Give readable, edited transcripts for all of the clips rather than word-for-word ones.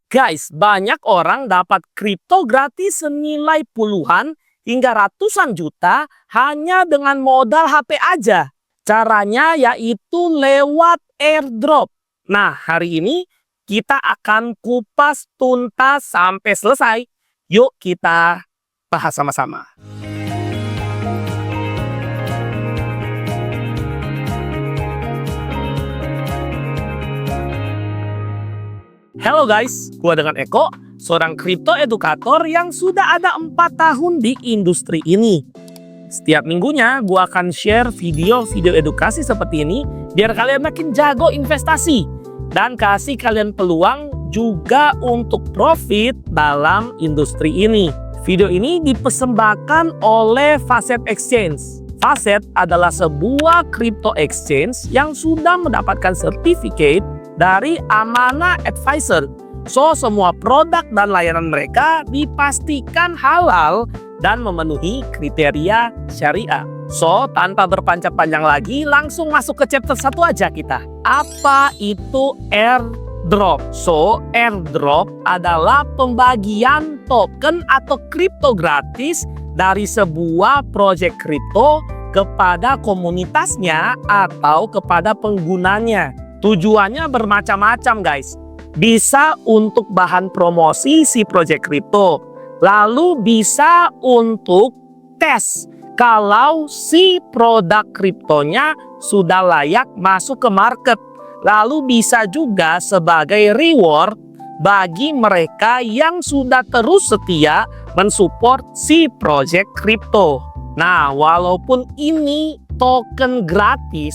Guys, banyak orang dapat kripto gratis senilai puluhan hingga ratusan juta hanya dengan modal HP aja. Caranya yaitu lewat airdrop. Nah, hari ini kita akan kupas tuntas sampai selesai. Yuk kita bahas sama-sama. Halo guys, gua dengan Eko, seorang kripto edukator yang sudah ada 4 tahun di industri ini. Setiap minggunya gua akan share video-video edukasi seperti ini biar kalian makin jago investasi dan kasih kalian peluang juga untuk profit dalam industri ini. Video ini dipersembahkan oleh Facet Exchange. Facet adalah sebuah crypto exchange yang sudah mendapatkan sertifikat dari Amanah Advisor. So, semua produk dan layanan mereka dipastikan halal dan memenuhi kriteria syariah. So, tanpa berpanjang-panjang lagi, langsung masuk ke chapter 1 aja kita. Apa itu airdrop? So, airdrop adalah pembagian token atau kripto gratis dari sebuah project kripto kepada komunitasnya atau kepada penggunanya. Tujuannya bermacam-macam guys. Bisa untuk bahan promosi si project kripto. Lalu bisa untuk tes kalau si produk kriptonya sudah layak masuk ke market. Lalu bisa juga sebagai reward bagi mereka yang sudah terus setia mensupport si project kripto. Nah, walaupun ini token gratis,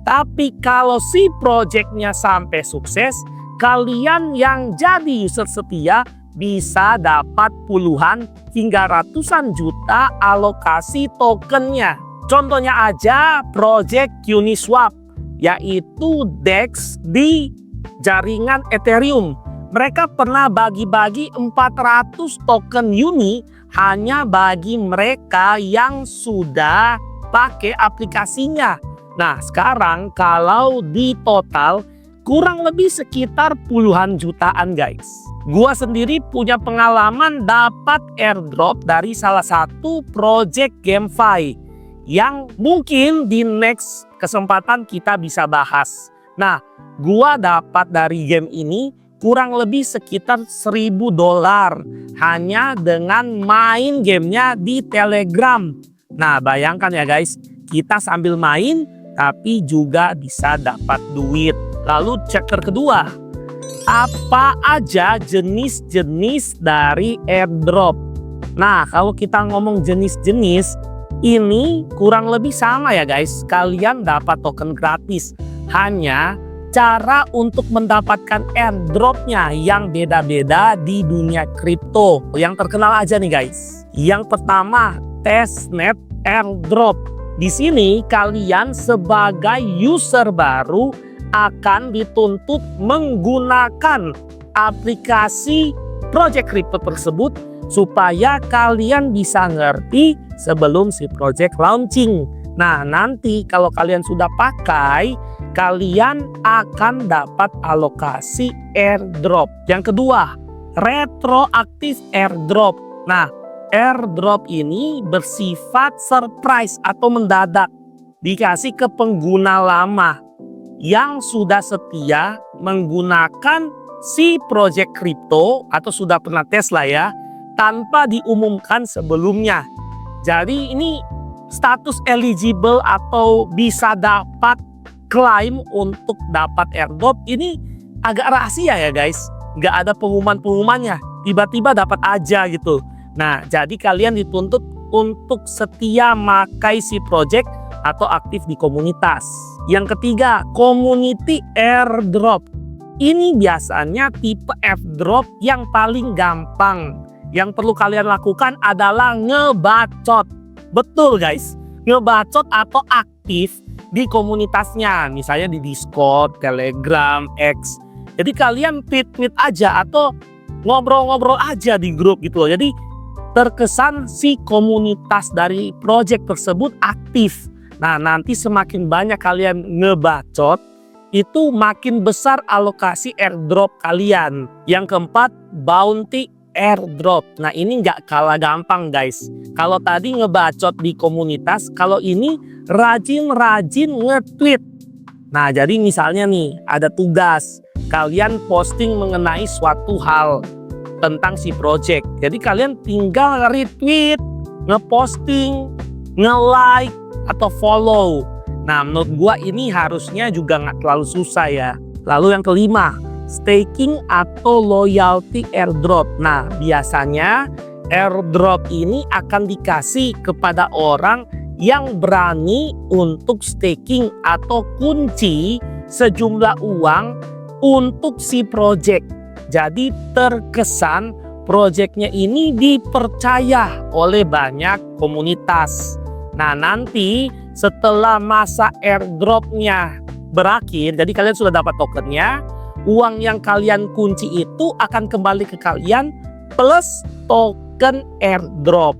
tapi kalau si projectnya sampai sukses, kalian yang jadi user setia bisa dapat puluhan hingga ratusan juta alokasi tokennya. Contohnya aja project Uniswap, yaitu DEX di jaringan Ethereum. Mereka pernah bagi-bagi 400 token Uni hanya bagi mereka yang sudah pakai aplikasinya. Nah, sekarang kalau di total kurang lebih sekitar puluhan jutaan guys. Gua sendiri punya pengalaman dapat airdrop dari salah satu project GameFi yang mungkin di next kesempatan kita bisa bahas. Nah, gua dapat dari game ini kurang lebih sekitar $1.000 hanya dengan main gamenya di Telegram. Nah, bayangkan ya guys, kita sambil main tapi juga bisa dapat duit. Lalu chapter kedua, apa aja jenis-jenis dari airdrop? Nah, kalau kita ngomong jenis-jenis, ini kurang lebih sama ya guys. Kalian dapat token gratis. Hanya cara untuk mendapatkan airdropnya yang beda-beda di dunia kripto. Yang terkenal aja nih guys. Yang pertama, testnet airdrop. Di sini kalian sebagai user baru akan dituntut menggunakan aplikasi project crypto tersebut supaya kalian bisa ngerti sebelum si project launching. Nah, nanti kalau kalian sudah pakai, kalian akan dapat alokasi airdrop. Yang kedua, retroaktif airdrop. Nah, airdrop ini bersifat surprise atau mendadak. Dikasih ke pengguna lama yang sudah setia menggunakan si project crypto atau sudah pernah tes lah ya, tanpa diumumkan sebelumnya. Jadi ini status eligible atau bisa dapat klaim untuk dapat airdrop ini agak rahasia ya guys. Nggak ada pengumuman-pengumumannya, tiba-tiba dapat aja gitu. Nah, jadi kalian dituntut untuk setia makai si project atau aktif di komunitas. Yang ketiga, community airdrop. Ini biasanya tipe airdrop yang paling gampang. Yang perlu kalian lakukan adalah ngebacot. Betul guys, ngebacot atau aktif di komunitasnya. Misalnya di Discord, Telegram, X. Jadi kalian tweet-tweet aja atau ngobrol-ngobrol aja di grup gitu loh. Jadi terkesan si komunitas dari project tersebut aktif. Nah, nanti semakin banyak kalian ngebacot, itu makin besar alokasi airdrop kalian. Yang keempat, bounty airdrop. Nah, ini nggak kalah gampang guys. Kalau tadi ngebacot di komunitas, kalau ini rajin-rajin nge-tweet. Nah, jadi misalnya nih, ada tugas. Kalian posting mengenai suatu hal tentang si project. Jadi kalian tinggal retweet, ngeposting, nge-like, atau follow. Nah, menurut gua ini harusnya juga nggak terlalu susah ya. Lalu yang kelima, staking atau loyalty airdrop. Nah, biasanya airdrop ini akan dikasih kepada orang yang berani untuk staking atau kunci sejumlah uang untuk si project. Jadi terkesan projectnya ini dipercaya oleh banyak komunitas. Nah, nanti setelah masa airdropnya berakhir, jadi kalian sudah dapat tokennya, uang yang kalian kunci itu akan kembali ke kalian plus token airdrop.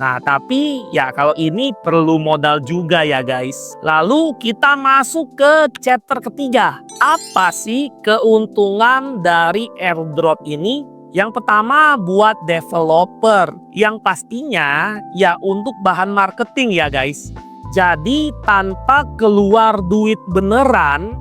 Nah, tapi ya kalau ini perlu modal juga ya guys. Lalu kita masuk ke chapter ketiga. Apa sih keuntungan dari airdrop ini? Yang pertama buat developer, yang pastinya ya untuk bahan marketing ya guys. Jadi tanpa keluar duit beneran,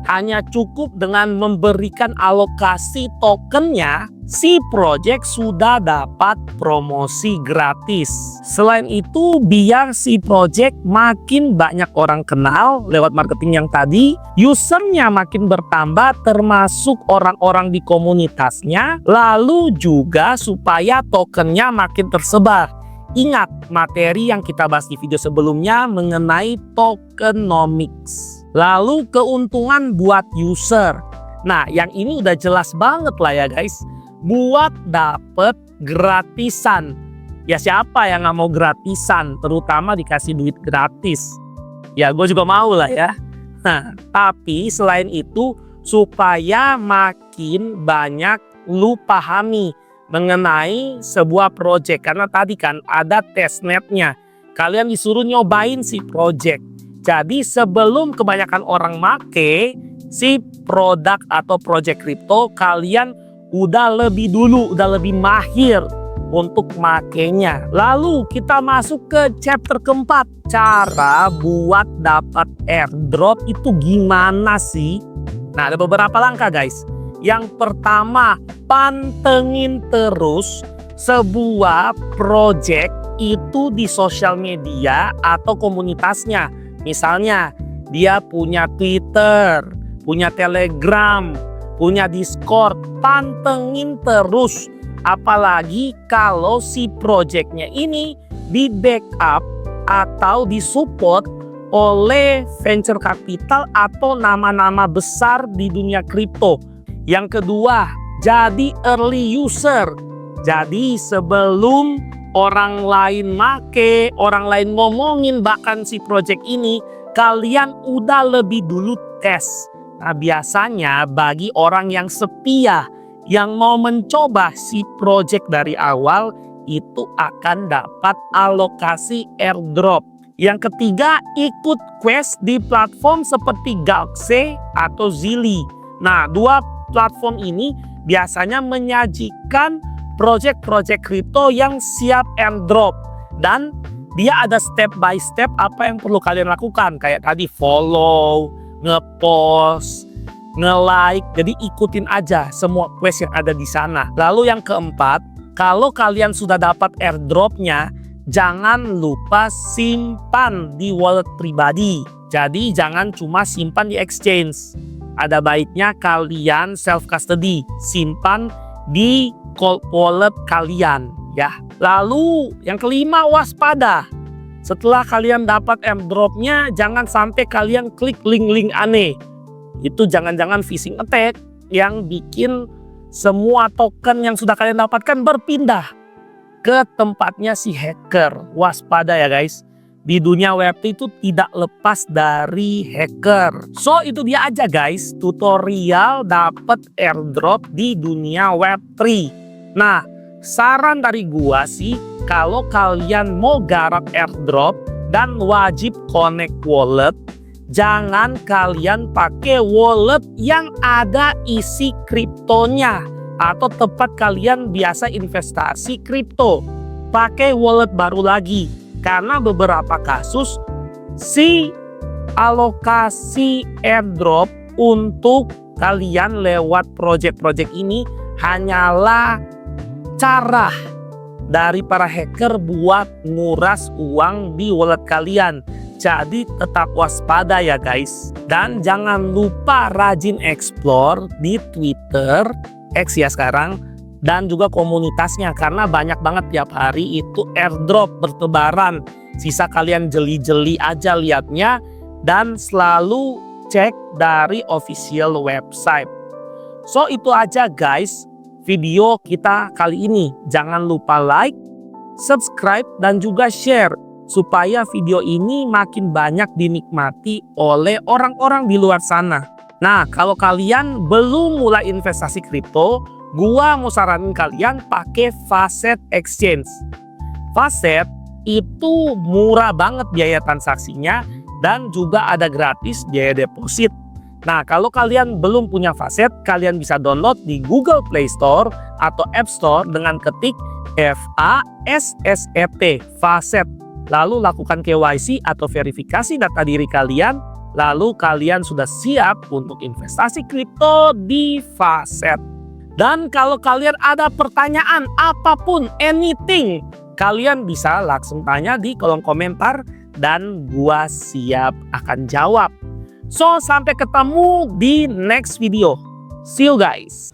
hanya cukup dengan memberikan alokasi tokennya, si project sudah dapat promosi gratis. Selain itu, biar si project makin banyak orang kenal lewat marketing yang tadi, usernya makin bertambah termasuk orang-orang di komunitasnya, lalu juga supaya tokennya makin tersebar. Ingat materi yang kita bahas di video sebelumnya mengenai tokenomics. Lalu keuntungan buat user. Nah, yang ini udah jelas banget lah ya guys. Buat dapet gratisan. Ya siapa yang nggak mau gratisan, terutama dikasih duit gratis. Ya gue juga mau lah ya. Nah, tapi selain itu supaya makin banyak lu pahami mengenai sebuah project. Karena tadi kan ada testnetnya. Kalian disuruh nyobain si project. Jadi sebelum kebanyakan orang make si produk atau project crypto, kalian udah lebih dulu, udah lebih mahir untuk makainya. Lalu kita masuk ke chapter keempat. Cara buat dapat airdrop itu gimana sih? Nah, ada beberapa langkah guys. Yang pertama, pantengin terus sebuah project itu di sosial media atau komunitasnya. Misalnya, dia punya Twitter, punya Telegram, punya Discord. Pantengin terus. Apalagi kalau si projectnya ini di backup atau disupport oleh venture capital atau nama-nama besar di dunia kripto. Yang kedua, jadi early user. Jadi sebelum orang lain make, orang lain ngomongin bahkan si project ini, kalian udah lebih dulu tes. Nah, biasanya bagi orang yang setia, yang mau mencoba si project dari awal, itu akan dapat alokasi airdrop. Yang ketiga, ikut quest di platform seperti Galaxy atau Zilli. Nah, dua platform ini biasanya menyajikan project-project kripto yang siap airdrop. Dan dia ada step by step apa yang perlu kalian lakukan. Kayak tadi follow, ngepost, nge-like. Jadi ikutin aja semua quest yang ada di sana. Lalu yang keempat, kalau kalian sudah dapat airdropnya, jangan lupa simpan di wallet pribadi. Jadi jangan cuma simpan di exchange. Ada baiknya kalian self custody, simpan di cold wallet kalian ya. Lalu yang kelima, waspada. Setelah kalian dapat airdropnya, jangan sampai kalian klik link-link aneh. Itu jangan-jangan phishing attack yang bikin semua token yang sudah kalian dapatkan berpindah ke tempatnya si hacker. Waspada ya guys. Di dunia Web3 itu tidak lepas dari hacker. So itu dia aja guys, tutorial dapat airdrop di dunia Web3. Nah, saran dari gua sih, kalau kalian mau garap airdrop dan wajib connect wallet, jangan kalian pakai wallet yang ada isi kriptonya. Atau tempat kalian biasa investasi kripto. Pakai wallet baru lagi. Karena beberapa kasus si alokasi airdrop untuk kalian lewat project-project ini hanyalah cara dari para hacker buat nguras uang di wallet kalian. Jadi tetap waspada ya guys. Dan jangan lupa rajin explore di Twitter, X ya sekarang, dan juga komunitasnya. Karena banyak banget tiap hari itu airdrop bertebaran. Sisa kalian jeli-jeli aja liatnya. Dan selalu cek dari official website. So itu aja guys video kita kali ini. Jangan lupa like, subscribe, dan juga share. Supaya video ini makin banyak dinikmati oleh orang-orang di luar sana. Nah, kalau kalian belum mulai investasi kripto, gua mau saranin kalian pakai Facet Exchange. Facet itu murah banget biaya transaksinya dan juga ada gratis biaya deposit. Nah, kalau kalian belum punya Facet, kalian bisa download di Google Play Store atau App Store dengan ketik FASSET, Facet. Lalu lakukan KYC atau verifikasi data diri kalian. Lalu kalian sudah siap untuk investasi kripto di Facet. Dan kalau kalian ada pertanyaan apapun, anything, kalian bisa langsung tanya di kolom komentar dan gua siap akan jawab. So sampai ketemu di next video. See you guys.